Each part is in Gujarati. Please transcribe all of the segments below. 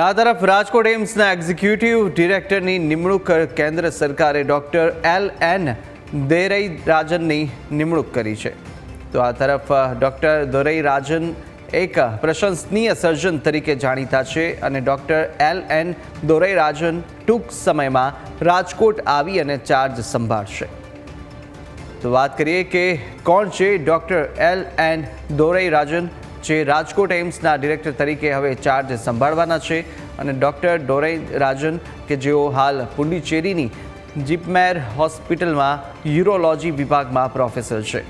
આ તરફ રાજકોટ એમ્સના એક્ઝિક્યુટિવ ડિરેક્ટરની નિમણૂક કેન્દ્ર સરકારે ડોક્ટર LN દોરઈરાજનની નિમણૂક કરી છે. તો આ તરફ ડોક્ટર દોરઈરાજન એક પ્રશંસનીય સર્જન તરીકે જાણીતા છે અને ડોક્ટર LN દોરઈરાજન ટૂંક સમયમાં રાજકોટ આવી અને ચાર્જ સંભાળશે. તો વાત કરીએ કે કોણ છે ડોક્ટર LN દોરઈરાજન, જે રાજકોટ એમ્સના ડિરેક્ટર તરીકે હવે ચાર્જ સંભાળવાના છે. અને ડૉક્ટર દોરઈરાજન કે જેઓ હાલ પુડુચેરીની જીપમેર હોસ્પિટલમાં યુરોલોજી વિભાગમાં પ્રોફેસર છે,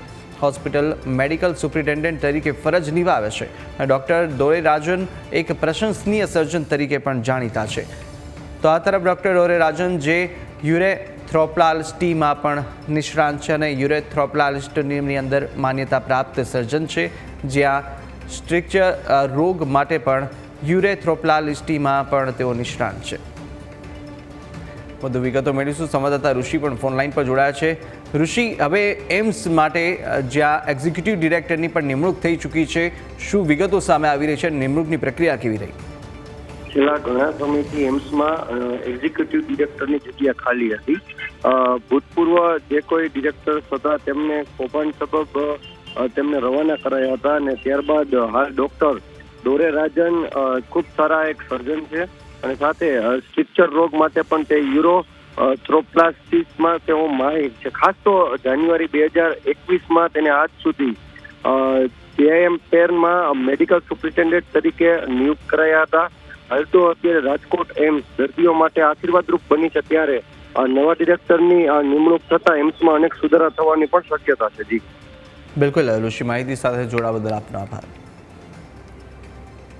હોસ્પિટલ મેડિકલ સુપ્રિન્ટેન્ડન્ટ તરીકે ફરજ નિભાવે છે. ડૉક્ટર દોરઈરાજન એક પ્રશંસનીય સર્જન તરીકે પણ જાણીતા છે. તો આ તરફ ડૉક્ટર દોરઈરાજન જે યુરેથ્રોપ્લાસ્ટીમાં પણ નિષ્ણાંત છે અને યુરેથ્રોપ્લાસ્ટીની અંદર માન્યતા પ્રાપ્ત સર્જન છે, જ્યાં સ્ટ્રક્ચર રોગ માટે પણ યુરેથ્રોપ્લાસ્ટીમાં પણ તેઓ નિષ્ણાંત છે. વધુ વિગતો મેળવીશું. સંવાદદાતા ઋષિ પણ ફોન લાઈન પર જોડાયા છે. ઋષિ, હવે એમ્સ માટે જ્યાં એક્ઝિક્યુટિવ ડિરેક્ટરની પણ નિમણૂક થઈ ચૂકી છે, શું વિગતો સામે આવી રહી છે? નિમણૂકની પ્રક્રિયા કેવી રહી? છેલ્લા ઘણા સમયથી એમ્સમાં એક્ઝિક્યુટિવ ડિરેક્ટરની જગ્યા ખાલી હતી. ભૂતપૂર્વ જે કોઈ ડિરેક્ટર હતા તેમને કૌભાંડ સબબ તેમને રવાના કરાયા હતા અને ત્યારબાદ હાલ ડોક્ટર દોરઈરાજન ખૂબ સારા એક સર્જન છે અને સાથે સ્ટ્રક્ચર રોગ માટે પણ તે યુરોથ્રોપ્લાસ્ટીસમાં તેઓ માહિર છે. ખાસ તો જાન્યુઆરી 2021માં તેને આજ સુધી CIM પેરમાં મેડિકલ સુપ્રિન્ટેન્ડન્ટ તરીકે નિયુક્ત કરાયા હતા. હાલ તો અત્યારે રાજકોટ એમ્સ દર્દીઓ માટે આશીર્વાદરૂપ બની છે, ત્યારે નવા ડિરેક્ટરની નિમણૂક થતાં એમ્સમાં અનેક સુધારા થવાની પણ શક્યતા છે. જી બિલકુલ ઋષિ, માહિતી સાથે જોડાવા બદલ આપનો આભાર.